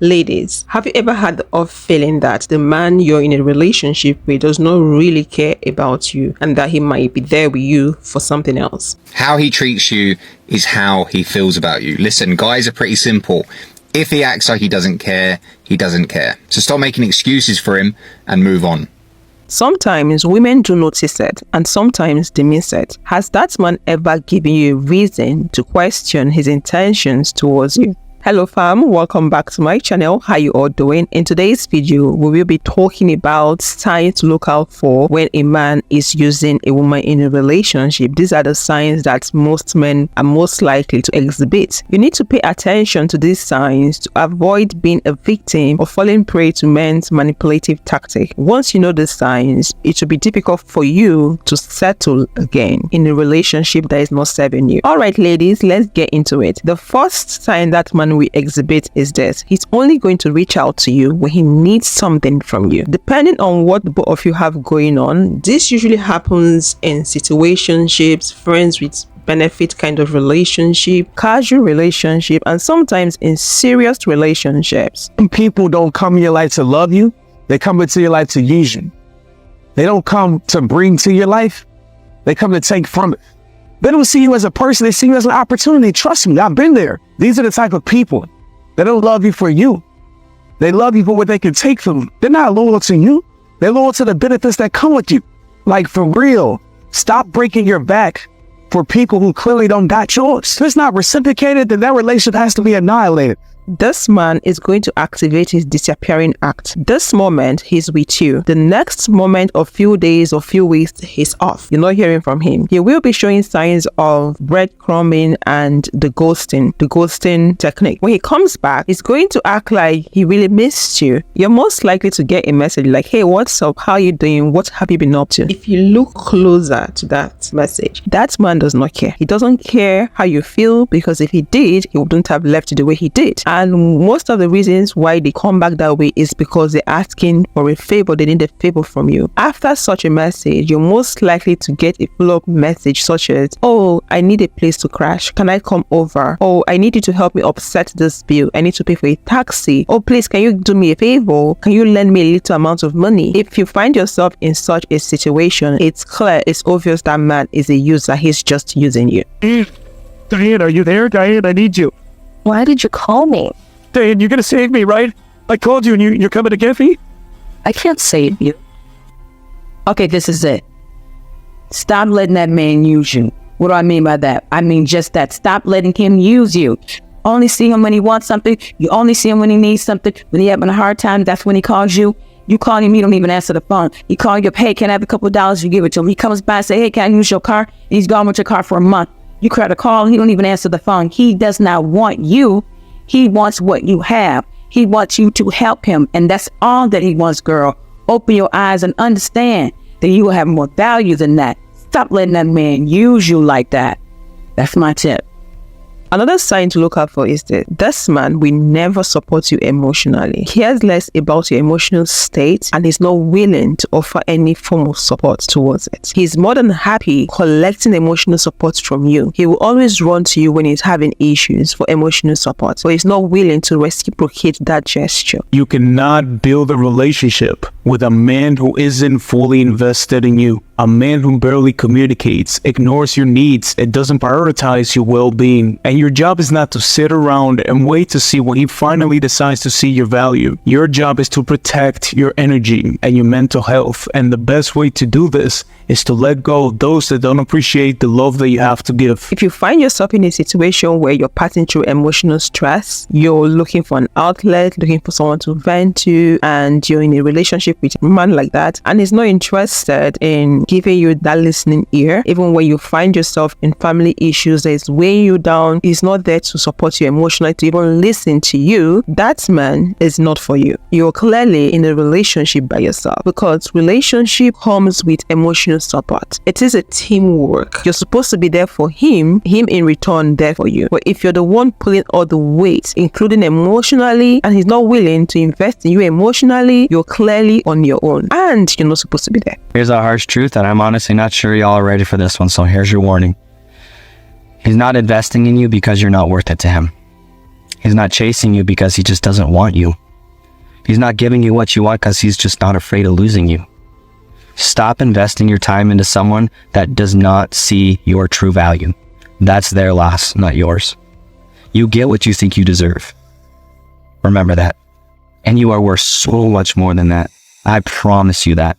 Ladies, have you ever had the off feeling that the man you're in a relationship with does not really care about you and that he might be there with you for something else? How he treats you is how he feels about you. Listen, guys are pretty simple. If he acts like he doesn't care, he doesn't care. So stop making excuses for him and move on. Sometimes women do notice it and sometimes they miss it. Has that man ever given you a reason to question his intentions towards you? Hello fam, welcome back to my channel. How you all doing? In today's video, we will be talking about signs to look out for when a man is using a woman in a relationship. These are the signs that most men are most likely to exhibit. You need to pay attention to these signs to avoid being a victim or falling prey to men's manipulative tactic. Once you know the signs, it will be difficult for you to settle again in a relationship that is not serving you. Alright ladies, let's get into it. The first sign that man we exhibit is this: he's only going to reach out to you when he needs something from you. Depending on what both of you have going on, this usually happens in situationships, friends with benefit kind of relationship, casual relationship, and sometimes in serious relationships. People don't come in your life to love you, they come into your life to use you. They don't come to bring to your life, they come to take from it. They don't see you as a person, they see you as an opportunity. Trust me, I've been there. These are the type of people that don't love you for you. They love you for what they can take from you. They're not loyal to you. They're loyal to the benefits that come with you. Like, for real, stop breaking your back for people who clearly don't got yours. If it's not reciprocated, then that relationship has to be annihilated. This man is going to activate his disappearing act. This moment, he's with you. The next moment, or few days or few weeks, he's off. You're not hearing from him. He will be showing signs of breadcrumbing and the ghosting technique. When he comes back, he's going to act like he really missed you. You're most likely to get a message like, hey, what's up? How you doing? What have you been up to? If you look closer to that message, that man does not care. He doesn't care how you feel, because if he did, he wouldn't have left you the way he did. And most of the reasons why they come back that way is because they're asking for a favor. They need a favor from you. After such a message, you're most likely to get a follow-up message such as, oh, I need a place to crash. Can I come over? Oh, I need you to help me offset this bill. I need to pay for a taxi. Oh, please, can you do me a favor? Can you lend me a little amount of money? If you find yourself in such a situation, it's clear, it's obvious that man is a user. He's just using you. Diane, are you there? Diane, I need you. Why did you call me? Diane, you're gonna save me, right? I called you and you're coming to get me? I can't save you. Okay, this is it. Stop letting that man use you. What do I mean by that? I mean just that. Stop letting him use you. Only see him when he wants something. You only see him when he needs something. When he's having a hard time, that's when he calls you. You call him, he don't even answer the phone. He call you up, hey, can I have a couple of dollars? You give it to him. He comes by and say, hey, can I use your car? And he's gone with your car for a month. You try to call, he don't even answer the phone. He does not want you. He wants what you have. He wants you to help him. And that's all that he wants, girl. Open your eyes and understand that you will have more value than that. Stop letting that man use you like that. That's my tip. Another sign to look out for is that this man will never support you emotionally. He cares less about your emotional state and is not willing to offer any form of support towards it. He's more than happy collecting emotional support from you. He will always run to you when he's having issues for emotional support, but he's not willing to reciprocate that gesture. You cannot build a relationship with a man who isn't fully invested in you. A man who barely communicates, ignores your needs, and doesn't prioritize your well-being. And your job is not to sit around and wait to see when he finally decides to see your value. Your job is to protect your energy and your mental health. And the best way to do this is to let go of those that don't appreciate the love that you have to give. If you find yourself in a situation where you're passing through emotional stress, you're looking for an outlet, looking for someone to vent to, and you're in a relationship with a man like that, and he's not interested in giving you that listening ear, even when you find yourself in family issues that is weighing you down, he's not there to support you emotionally, to even listen to you, that man is not for you. You're clearly in a relationship by yourself, because relationship comes with emotional support. It is a teamwork. You're supposed to be there for him in return there for you. But if you're the one pulling all the weight, including emotionally, and he's not willing to invest in you emotionally, you're clearly on your own and you're not supposed to be there. Here's a harsh truth, and I'm honestly not sure y'all are ready for this one, so here's your warning. He's not investing in you because you're not worth it to him. He's not chasing you because he just doesn't want you. He's not giving you what you want because he's just not afraid of losing you. Stop investing your time into someone that does not see your true value. That's their loss, not yours. You get what you think you deserve. Remember that. And you are worth so much more than that. I promise you that.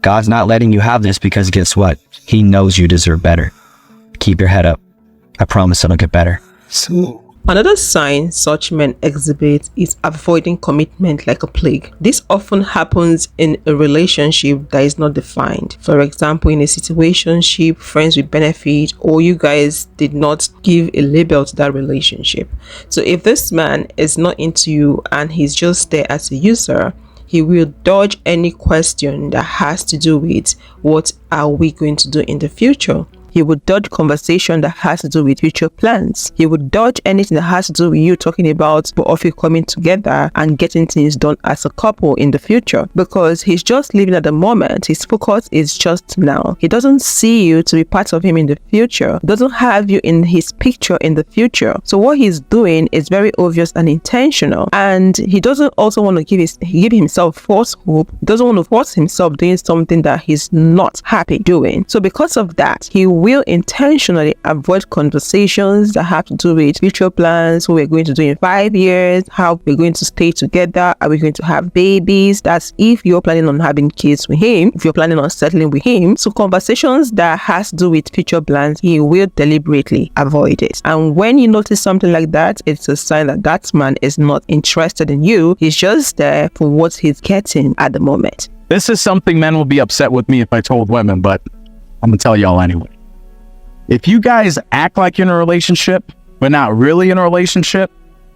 God's not letting you have this because guess what? He knows you deserve better. Keep your head up. I promise it'll get better. Another sign such men exhibit is avoiding commitment like a plague. This often happens in a relationship that is not defined. For example, in a situationship, friends with benefit, or you guys did not give a label to that relationship. So if this man is not into you and he's just there as a user, he will dodge any question that has to do with what are we going to do in the future. He would dodge conversation that has to do with future plans. He would dodge anything that has to do with you talking about both of you coming together and getting things done as a couple in the future, because he's just living at the moment. His focus is just now. He doesn't see you to be part of him in the future. He doesn't have you in his picture in the future. So what he's doing is very obvious and intentional, and he doesn't also want to give himself false hope. He doesn't want to force himself doing something that he's not happy doing. So because of that, he will intentionally avoid conversations that have to do with future plans, what we're going to do in 5 years, how we're going to stay together, are we going to have babies. That's if you're planning on having kids with him, if you're planning on settling with him. So conversations that has to do with future plans, he will deliberately avoid it. And when you notice something like that, it's a sign that that man is not interested in you. He's just there for what he's getting at the moment. This is something men will be upset with me if I told women, but I'm gonna tell y'all anyway. If you guys act like you're in a relationship, but not really in a relationship,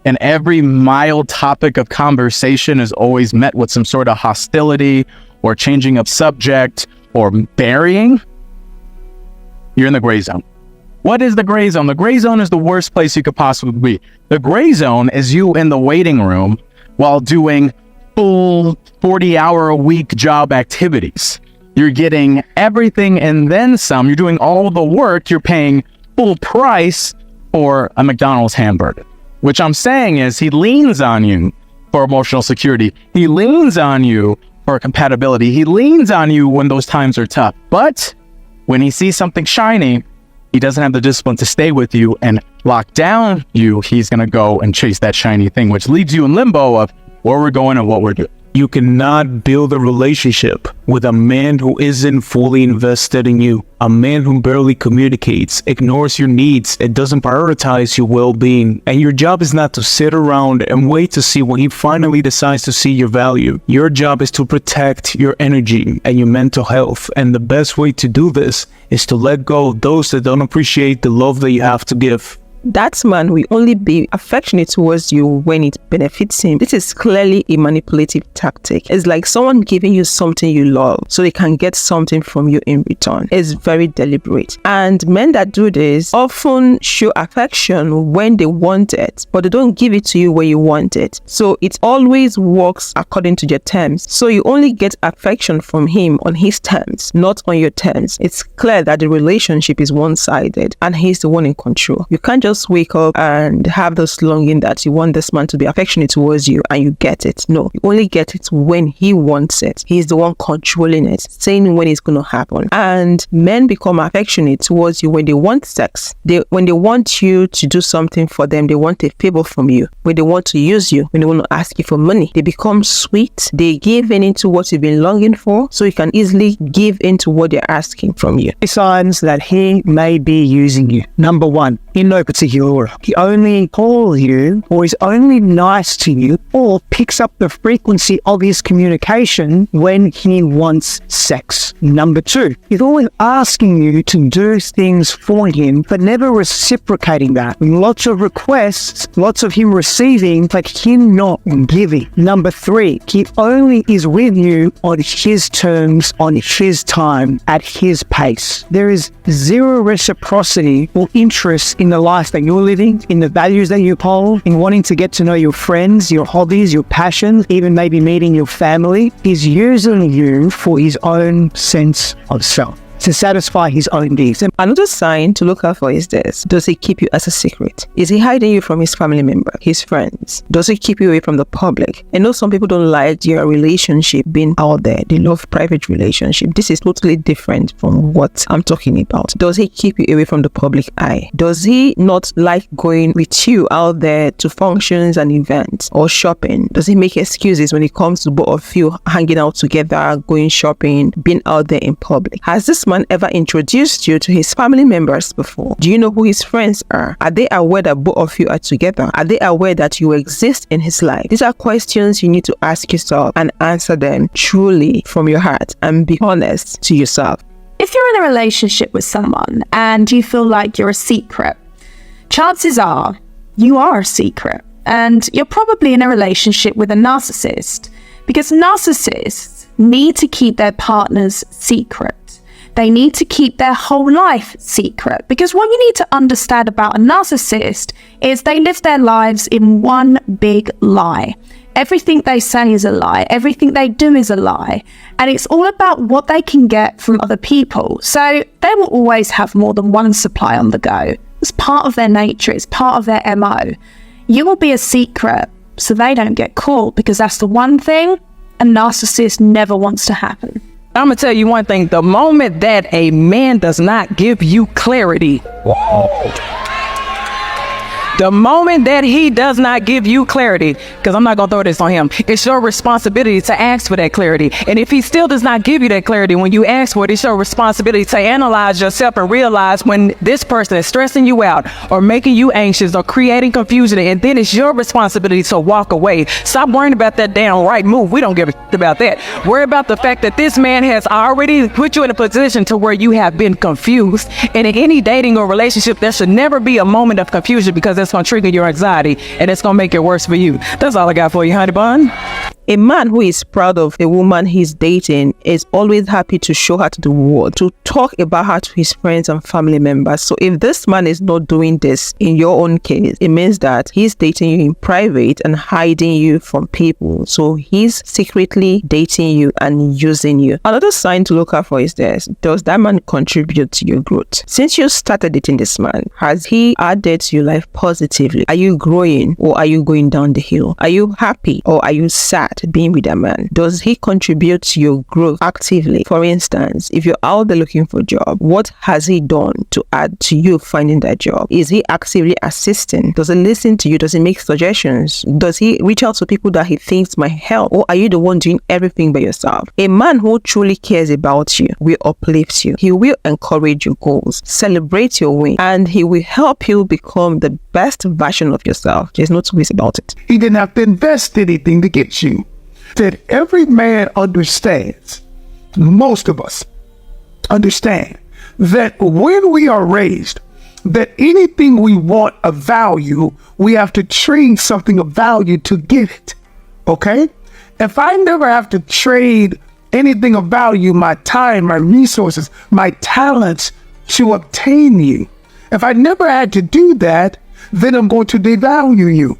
and every mild topic of conversation is always met with some sort of hostility or changing of subject or burying, you're in the gray zone. What is the gray zone? The gray zone is the worst place you could possibly be. The gray zone is you in the waiting room while doing full 40-hour-a-week job activities. You're getting everything and then some. You're doing all the work. You're paying full price for a McDonald's hamburger. Which I'm saying is he leans on you for emotional security. He leans on you for compatibility. He leans on you when those times are tough. But when he sees something shiny, he doesn't have the discipline to stay with you and lock down you. He's going to go and chase that shiny thing, which leaves you in limbo of where we're going and what we're doing. You cannot build a relationship with a man who isn't fully invested in you. A man who barely communicates, ignores your needs, and doesn't prioritize your well-being. And your job is not to sit around and wait to see when he finally decides to see your value. Your job is to protect your energy and your mental health. And the best way to do this is to let go of those that don't appreciate the love that you have to give. That man will only be affectionate towards you when it benefits him. This is clearly a manipulative tactic. It's like someone giving you something you love so they can get something from you in return. It's very deliberate. And men that do this often show affection when they want it, but they don't give it to you when you want it. So it always works according to your terms. So you only get affection from him on his terms, not on your terms. It's clear that the relationship is one-sided and he's the one in control. You can't just wake up and have this longing that you want this man to be affectionate towards you and you get it. No, you only get it when he wants it. He's the one controlling it, saying when it's going to happen. And men become affectionate towards you when they want sex. When they want you to do something for them, they want a favor from you. When they want to use you, when they want to ask you for money, they become sweet. They give in into what you've been longing for, so you can easily give into what they're asking from you. Signs that he may be using you. Number one, in no particular order. He only calls you, or is only nice to you, or picks up the frequency of his communication when he wants sex. Number two, he's always asking you to do things for him, but never reciprocating that. Lots of requests, lots of him receiving, but him not giving. Number three, he only is with you on his terms, on his time, at his pace. There is zero reciprocity or interest in the life that you're living, in the values that you hold, in wanting to get to know your friends, your hobbies, your passions, even maybe meeting your family. He's using you for his own sense of self. to satisfy his own needs. And Another sign to look out for is this. Does he keep you as a secret? Is he hiding you from his family member, his friends? Does he keep you away from the public? I know some people don't like their relationship being out there. They love private relationship. This is totally different from what I'm talking about. Does he keep you away from the public eye? Does he not like going with you out there to functions and events or shopping? Does he make excuses when it comes to both of you hanging out together, going shopping, being out there in public? Has this man ever introduced you to his family members before? Do you know who his friends are? Are they aware that both of you are together? Are they aware that you exist in his life? These are questions you need to ask yourself and answer them truly from your heart and be honest to yourself. If you're in a relationship with someone and you feel like you're a secret, chances are you are a secret, and you're probably in a relationship with a narcissist, because narcissists need to keep their partners secret. They need to keep their whole life secret, because what you need to understand about a narcissist is they live their lives in one big lie. Everything they say is a lie. Everything they do is a lie. And it's all about what they can get from other people. So they will always have more than one supply on the go. It's part of their nature. It's part of their MO. You will be a secret so they don't get caught, because that's the one thing a narcissist never wants to happen. I'm gonna tell you one thing. The moment that a man does not give you clarity, the moment that he does not give you clarity, because I'm not going to throw this on him, it's your responsibility to ask for that clarity. And if he still does not give you that clarity when you ask for it, it's your responsibility to analyze yourself and realize when this person is stressing you out or making you anxious or creating confusion. And then it's your responsibility to walk away. Stop worrying about that damn right move. We don't give a shit about that. Worry about the fact that this man has already put you in a position to where you have been confused. And in any dating or relationship, there should never be a moment of confusion, because it's going to trigger your anxiety and it's going to make it worse for you. That's all I got for you, honey bun. A man who is proud of a woman he's dating is always happy to show her to the world, to talk about her to his friends and family members. So if this man is not doing this in your own case, it means that he's dating you in private and hiding you from people. So he's secretly dating you and using you. Another sign to look out for is this. Does that man contribute to your growth? Since you started dating this man, has he added to your life positively? Are you growing or are you going down the hill? Are you happy or are you sad being with a man? Does he contribute to your growth actively? For instance, if you're out there looking for a job, what has he done to add to you finding that job? Is he actively assisting? Does he listen to you? Does he make suggestions? Does he reach out to people that he thinks might help? Or are you the one doing everything by yourself? A man who truly cares about you will uplift you. He will encourage your goals, celebrate your win, and he will help you become the best version of yourself. There's no two ways about it. He didn't have to invest anything to get you. That every man understands, most of us understand, that when we are raised, that anything we want of value, we have to trade something of value to get it. Okay? If I never have to trade anything of value, my time, my resources, my talents to obtain you, if I never had to do that, then I'm going to devalue you.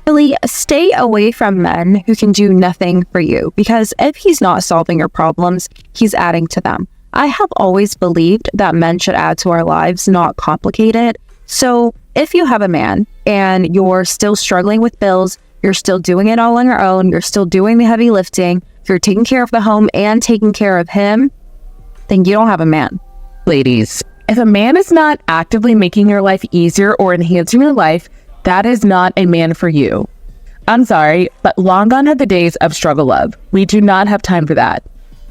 Really, stay away from men who can do nothing for you, because if he's not solving your problems, he's adding to them. I have always believed that men should add to our lives, not complicate it. So if you have a man and you're still struggling with bills, you're still doing it all on your own, you're still doing the heavy lifting, you're taking care of the home and taking care of him, then you don't have a man. Ladies, if a man is not actively making your life easier or enhancing your life, that is not a man for you. I'm sorry, but long gone are the days of struggle love. We do not have time for that.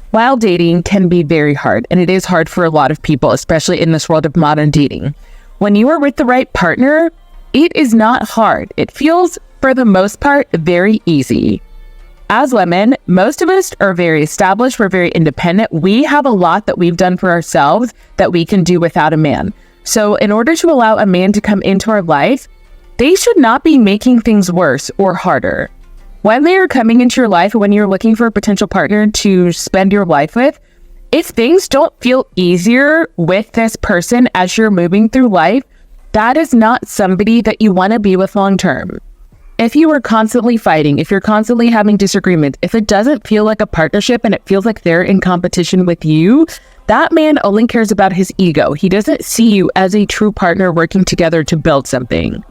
While dating can be very hard, and it is hard for a lot of people, especially in this world of modern dating, when you are with the right partner, it is not hard. It feels, for the most part, very easy. As women, most of us are very established. We're very independent. We have a lot that we've done for ourselves that we can do without a man. So in order to allow a man to come into our life, they should not be making things worse or harder. When they are coming into your life, when you're looking for a potential partner to spend your life with, if things don't feel easier with this person as you're moving through life, that is not somebody that you want to be with long term. If you are constantly fighting, if you're constantly having disagreements, if it doesn't feel like a partnership and it feels like they're in competition with you, That man only cares about his ego. He doesn't see you as a true partner working together to build something.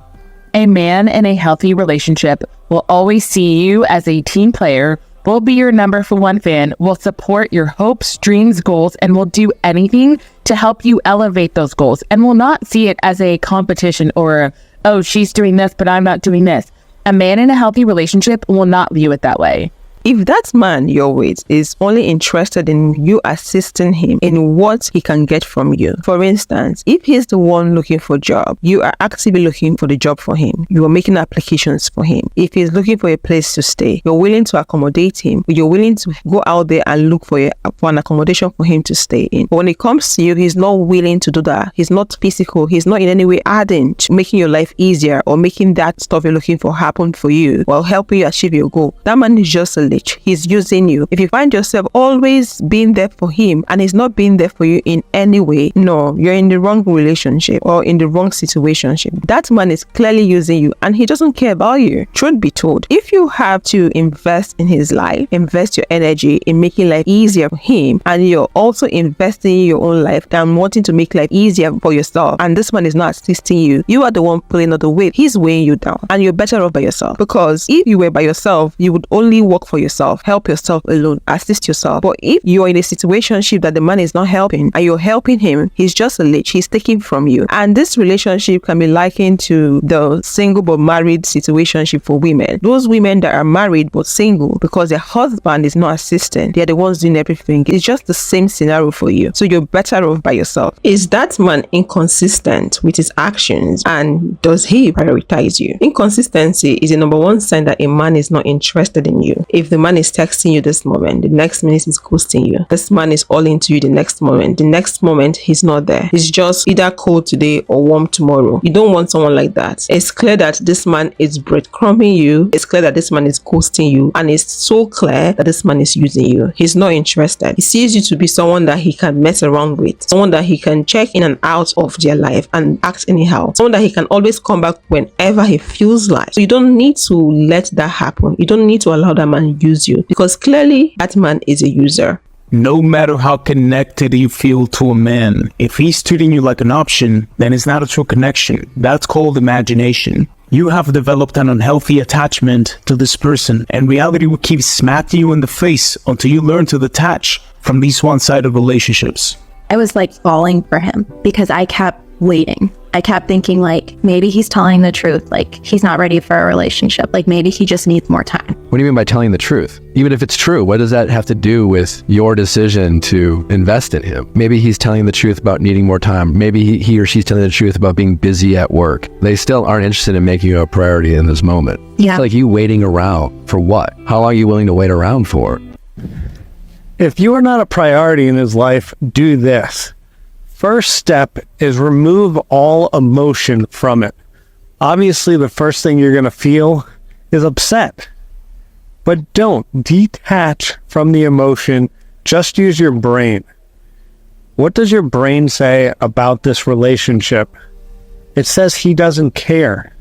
A man in a healthy relationship will always see you as a team player, will be your number one fan, will support your hopes, dreams, goals, and will do anything to help you elevate those goals, and will not see it as a competition or, oh, she's doing this, but I'm not doing this. A man in a healthy relationship will not view it that way. If that man you're with is only interested in you assisting him in what he can get from you, for instance, if he's the one looking for a job, you are actively looking for the job for him. You are making applications for him. If he's looking for a place to stay, you're willing to accommodate him. You're willing to go out there and look for an accommodation for him to stay in. But when it comes to you, he's not willing to do that. He's not physical. He's not in any way adding to making your life easier or making that stuff you're looking for happen for you while helping you achieve your goal. That man is just a he's using you. If you find yourself always being there for him and he's not being there for you in any way, no, you're in the wrong relationship or in the wrong situationship. That man is clearly using you and he doesn't care about you. Truth be told, if you have to invest in his life, invest your energy in making life easier for him, and you're also investing in your own life and wanting to make life easier for yourself, and this man is not assisting you, you are the one pulling all the weight. He's weighing you down and you're better off by yourself, because if you were by yourself, you would only work for yourself, help yourself alone, assist yourself. But if you're in a situationship that the man is not helping and you're helping him, he's just a leech. He's taking from you. And this relationship can be likened to the single but married situationship for women. Those women that are married but single because their husband is not assisting, they're the ones doing everything. It's just the same scenario for you. So you're better off by yourself. Is that man inconsistent with his actions, and does he prioritize you? Inconsistency is the number one sign that a man is not interested in you. If the man is texting you this moment, the next minute he's ghosting you. This man is all into you the next moment he's not there. He's just either cold today or warm tomorrow. You don't want someone like that. It's clear that this man is breadcrumbing you. It's clear that this man is ghosting you, and it's so clear that this man is using you. He's not interested. He sees you to be someone that he can mess around with, someone that he can check in and out of their life and act anyhow, someone that he can always come back whenever he feels like. So you don't need to let that happen. You don't need to allow that man use you, because clearly that man is a user. No matter how connected you feel to a man, if he's treating you like an option, then it's not a true connection. That's called imagination. You have developed an unhealthy attachment to this person, and reality will keep smacking you in the face until you learn to detach from these one-sided relationships. I was like falling for him because I kept waiting. I kept thinking like, maybe he's telling the truth. Like, he's not ready for a relationship. Like, maybe he just needs more time. What do you mean by telling the truth? Even if it's true, what does that have to do with your decision to invest in him? Maybe he's telling the truth about needing more time. Maybe he or she's telling the truth about being busy at work. They still aren't interested in making you a priority in this moment. Yeah. It's like you waiting around for what? How long are you willing to wait around for? If you are not a priority in his life, do this. First step is remove all emotion from it. Obviously, the first thing you're going to feel is upset. But don't detach from the emotion. Just use your brain. What does your brain say about this relationship? It says he doesn't care.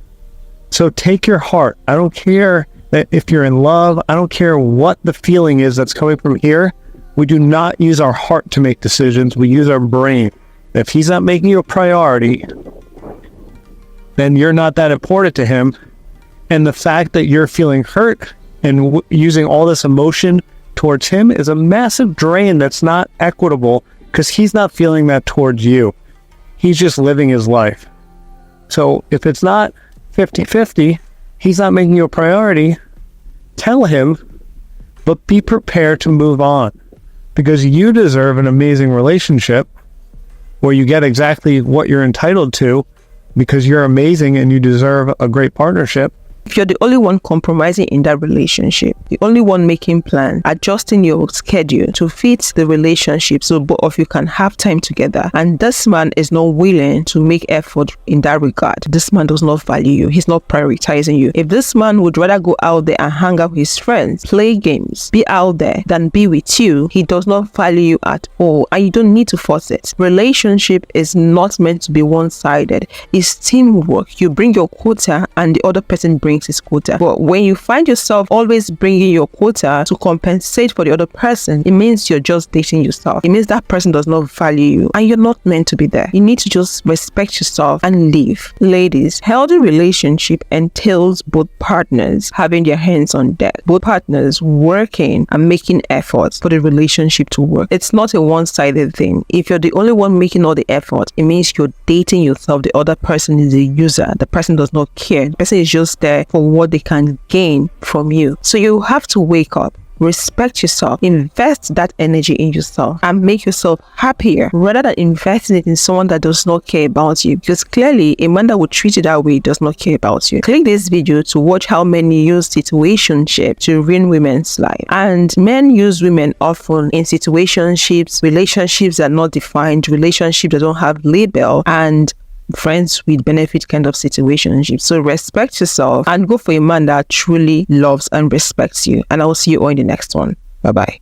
So take your heart. I don't care that if you're in love. I don't care what the feeling is that's coming from here. We do not use our heart to make decisions. We use our brain. If he's not making you a priority, then you're not that important to him. And the fact that you're feeling hurt and using all this emotion towards him is a massive drain that's not equitable, because he's not feeling that towards you. He's just living his life. So if it's not 50-50, he's not making you a priority, tell him, but be prepared to move on, because you deserve an amazing relationship where you get exactly what you're entitled to, because you're amazing and you deserve a great partnership. If you're the only one compromising in that relationship, the only one making plans, adjusting your schedule to fit the relationship so both of you can have time together, and this man is not willing to make effort in that regard, this man does not value you. He's not prioritizing you. If this man would rather go out there and hang out with his friends, play games, be out there than be with you, he does not value you at all, and you don't need to force it. Relationship is not meant to be one-sided. It's teamwork. You bring your quota and the other person brings brings his quota. But when you find yourself always bringing your quota to compensate for the other person, it means you're just dating yourself. It means that person does not value you and you're not meant to be there. You need to just respect yourself and leave. Ladies, healthy relationship entails both partners having their hands on deck, both partners working and making efforts for the relationship to work. It's not a one-sided thing. If you're the only one making all the effort, it means you're dating yourself. The other person is a user. The person does not care. The person is just there for what they can gain from you. So you have to wake up, respect yourself, invest that energy in yourself and make yourself happier rather than investing it in someone that does not care about you, because clearly a man that would treat you that way does not care about you. Click this video to watch how men use situationship to ruin women's life. And men use women often in situationships, relationships that are not defined, relationships that don't have label, and friends with benefit kind of situationship. So respect yourself and go for a man that truly loves and respects you. And I will see you all in the next one. Bye bye.